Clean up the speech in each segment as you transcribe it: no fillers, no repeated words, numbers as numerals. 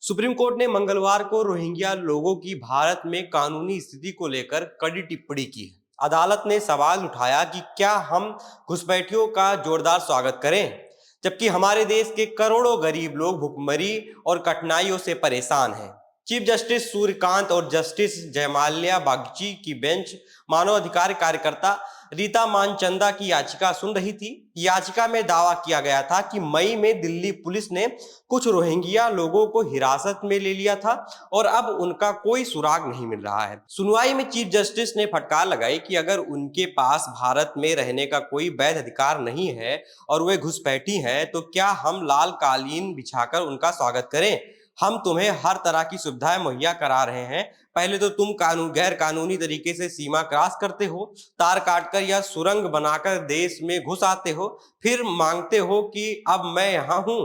Supreme court ने मंगलवार को रोहिंग्या लोगों की भारत में कानूनी स्थिति को लेकर कड़ी टिप्पणी की है। अदालत ने सवाल उठाया कि क्या हम घुसपैठियों का जोरदार स्वागत करें, जबकि हमारे देश के करोड़ों गरीब लोग भुखमरी और कठिनाइयों से परेशान हैं। चीफ जस्टिस सूर्यकांत और जस्टिस जयमाल्या बागची की बेंच मानवाधिकार कार्यकर्ता रीता मानचंदा की याचिका सुन रही थी। याचिका में दावा किया गया था कि मई में दिल्ली पुलिस ने कुछ रोहिंग्या लोगों को हिरासत में ले लिया था और अब उनका कोई सुराग नहीं मिल रहा है। सुनवाई में चीफ जस्टिस ने फटकार लगाई कि अगर उनके पास भारत में रहने का कोई वैध अधिकार नहीं है और वे घुसपैठी हैं, तो क्या हम लाल कालीन बिछाकर उनका स्वागत करें? हम तुम्हें हर तरह की सुविधाएं मुहैया करा रहे हैं। पहले तो तुम गैर कानूनी तरीके से सीमा क्रॉस करते हो, तार काटकर या सुरंग बनाकर देश में घुस आते हो, फिर मांगते हो कि अब मैं यहाँ हूँ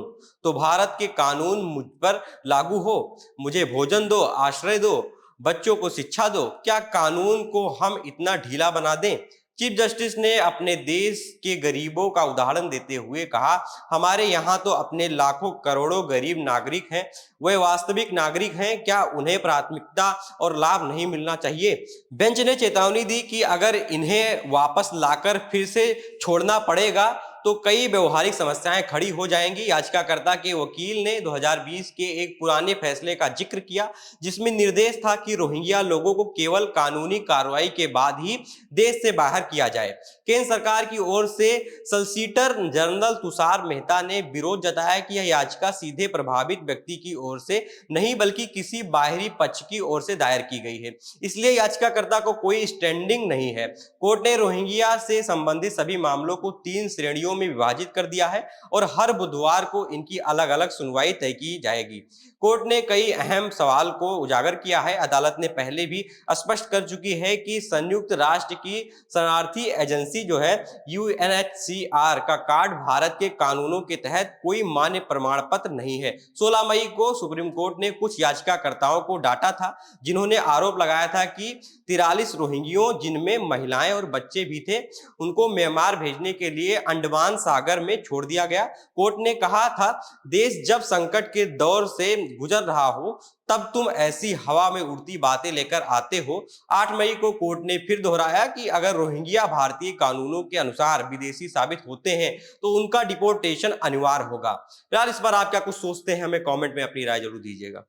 तो भारत के कानून मुझ पर लागू हो, मुझे भोजन दो, आश्रय दो, बच्चों को शिक्षा दो। क्या कानून को हम इतना ढीला बना दें? चीफ जस्टिस ने अपने देश के गरीबों का उदाहरण देते हुए कहा, हमारे यहाँ तो अपने लाखों करोड़ों गरीब नागरिक हैं, वे वास्तविक नागरिक हैं, क्या उन्हें प्राथमिकता और लाभ नहीं मिलना चाहिए? बेंच ने चेतावनी दी कि अगर इन्हें वापस लाकर फिर से छोड़ना पड़ेगा तो कई व्यवहारिक समस्याएं खड़ी हो जाएंगी। याचिकाकर्ता के वकील ने 2020 के एक पुराने फैसले का जिक्र किया, जिसमें निर्देश था कि रोहिंग्या लोगों को केवल कानूनी कार्रवाई के बाद ही देश से बाहर किया जाए। केंद्र सरकार की ओर से सॉलिसिटर जनरल तुषार मेहता ने विरोध जताया कि यह याचिका सीधे प्रभावित व्यक्ति की ओर से नहीं बल्कि किसी बाहरी पक्ष की ओर से दायर की गई है, इसलिए याचिकाकर्ता को कोई स्टैंडिंग नहीं है। कोर्ट ने रोहिंग्या से संबंधित सभी मामलों को 3 श्रेणियों में विभाजित कर दिया है और हर बुधवार को इनकी अलग अलग सुनवाई तय की जाएगी। कोर्ट ने कई अहम सवाल को उजागर किया है। अदालत ने पहले भी स्पष्ट कर चुकी है कि संयुक्त राष्ट्र की शरणार्थी एजेंसी जो है यूएनएचसीआर का कार्ड भारत के कानूनों के तहत कोई मान्य प्रमाण पत्र नहीं है। 16 मई को सुप्रीम कोर्ट ने कुछ याचिकाकर्ताओं को डांटा था, जिन्होंने आरोप लगाया था कि 43 रोहिंग्यों, जिनमें महिलाएं और बच्चे भी थे, उनको म्यांमार भेजने के लिए अंडमान सागर में छोड़ दिया गया। कोर्ट ने कहा था, देश जब संकट के दौर से गुजर रहा हो तब तुम ऐसी हवा में उड़ती बातें लेकर आते हो। 8 मई को कोर्ट ने फिर दोहराया कि अगर रोहिंग्या भारतीय कानूनों के अनुसार विदेशी साबित होते हैं तो उनका डिपोर्टेशन अनिवार्य होगा। यार, इस पर आप क्या कुछ सोचते हैं? हमें कमेंट में अपनी राय जरूर दीजिएगा।